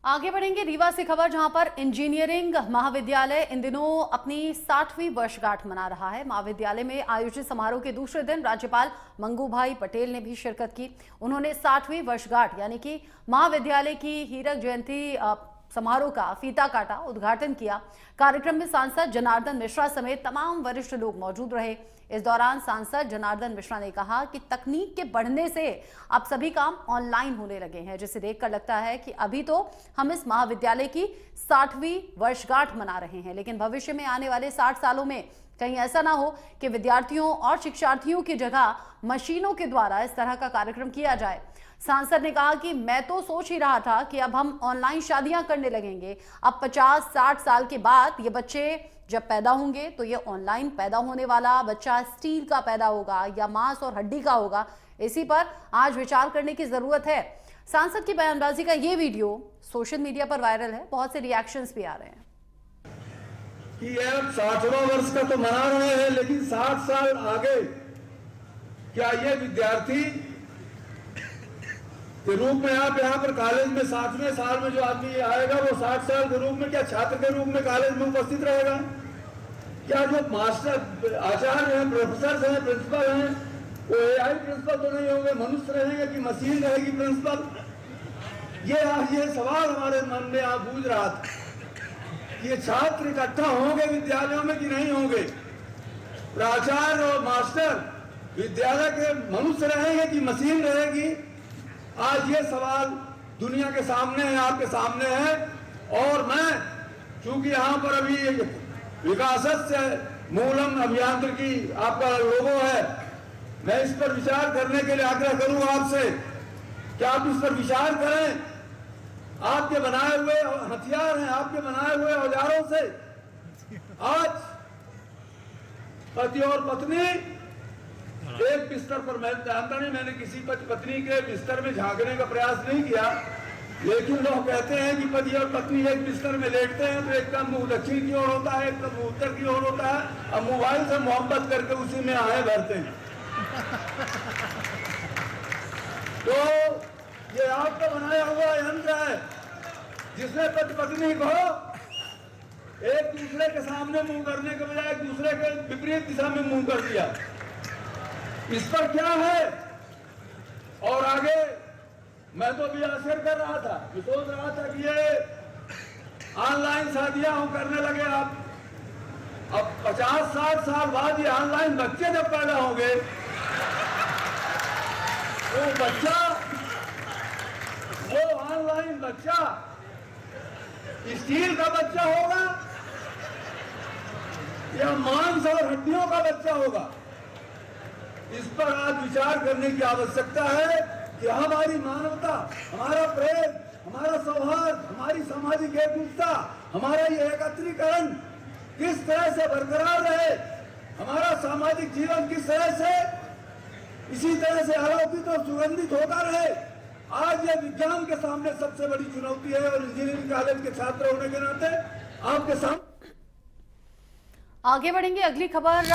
आगे बढ़ेंगे रीवा से खबर, जहां पर इंजीनियरिंग महाविद्यालय इन दिनों अपनी 60वीं वर्षगांठ मना रहा है। महाविद्यालय में आयोजित समारोह के दूसरे दिन राज्यपाल मंगू भाई पटेल ने भी शिरकत की। उन्होंने 60वीं वर्षगांठ यानी कि महाविद्यालय की हीरक जयंती समारोह का फीता काटा, उद्घाटन किया। कार्यक्रम में सांसद जनार्दन मिश्रा समेत तमाम वरिष्ठ लोग मौजूद रहे। इस दौरान सांसद जनार्दन मिश्रा ने कहा कि तकनीक के बढ़ने से अब सभी काम ऑनलाइन होने लगे हैं, जिसे देखकर लगता है कि अभी तो हम इस महाविद्यालय की 60वीं वर्षगांठ मना रहे हैं, लेकिन भविष्य में आने वाले 60 सालों में कहीं ऐसा ना हो कि विद्यार्थियों और शिक्षार्थियों की जगह मशीनों के द्वारा इस तरह का कार्यक्रम किया जाए। सांसद ने कहा कि मैं तो सोच ही रहा था कि अब हम ऑनलाइन शादियां करने लगेंगे। अब 50-60 साल के बाद ये बच्चे जब पैदा होंगे तो ये ऑनलाइन पैदा होने वाला बच्चा स्टील का पैदा होगा या मांस और हड्डी का होगा। इसी पर आज विचार करने की जरूरत है। सांसद की बयानबाजी का ये वीडियो सोशल मीडिया पर वायरल है, बहुत से रिएक्शंस भी आ रहे हैं कि अब 60वां वर्ष का तो मना रहे हैं, लेकिन 60 साल आगे क्या ये विद्यार्थी के रूप में आप यहाँ पर कॉलेज में 60वें साल में जो आदमी आएगा वो 60 साल के रूप में क्या छात्र के रूप में कॉलेज में उपस्थित रहेगा? क्या जो मास्टर आचार्य हैं, प्रोफेसर हैं, प्रिंसिपल हैं, वो एआई प्रिंसिपल तो नहीं होंगे, मनुष्य रहेंगे कि मशीन रहेगी प्रिंसिपल? ये सवाल हमारे मन में आप गूंज रहा था। ये छात्र इकट्ठा होंगे विद्यालयों में कि नहीं होंगे? प्राचार्य और मास्टर विद्यालय के मनुष्य रहेंगे कि मशीन रहेगी? आज ये सवाल दुनिया के सामने है, आपके सामने है। और मैं चूंकि यहाँ पर अभी विकासत से मूलम अभियांत्रिकी आपका लोगो है, मैं इस पर विचार करने के लिए आग्रह करूंगा आपसे कि आप इस पर विचार करें। आपके बनाए हुए हथियार हैं, आपके बनाए हुए औजारों से आज पति और पत्नी एक बिस्तर पर, मैं जानता नहीं, मैंने किसी पत्नी के बिस्तर में झांकने का प्रयास नहीं किया, लेकिन लोग कहते हैं कि पति और पत्नी एक बिस्तर में लेटते हैं तो एक का मुंह दक्षिण की ओर होता है, एक का मुंह उत्तर की ओर होता है, अब मोबाइल से मोहब्बत करके उसी में आहे भरते हैं। तो ये आपका बनाया हुआ यंत्र है जिसने पति पत्नी को एक दूसरे के सामने मुंह करने के बजाय एक दूसरे के विपरीत दिशा में मुंह कर दिया। इस पर क्या है? और आगे मैं तो भी आश्चर्य कर रहा था, मैं सोच रहा था कि ये ऑनलाइन शादियां हम करने लगे। अब 50-60 साल बाद ये ऑनलाइन बच्चे जब पैदा होंगे वो ऑनलाइन बच्चा स्टील का बच्चा होगा या मांस और हड्डियों का बच्चा होगा? इस पर आज विचार करने की आवश्यकता है कि हमारी मानवता, हमारा प्रेम, हमारा सौहार्द, हमारी सामाजिक एकजुटता, हमारा ये एकत्रीकरण किस तरह से बरकरार रहे, हमारा सामाजिक जीवन किस तरह से इसी तरह से अलौकिक और सुगंधित होता रहे। आज ये विज्ञान के सामने सबसे बड़ी चुनौती है और इंजीनियरिंग कॉलेज के छात्र होने के नाते आपके सामने। आगे बढ़ेंगे अगली खबर।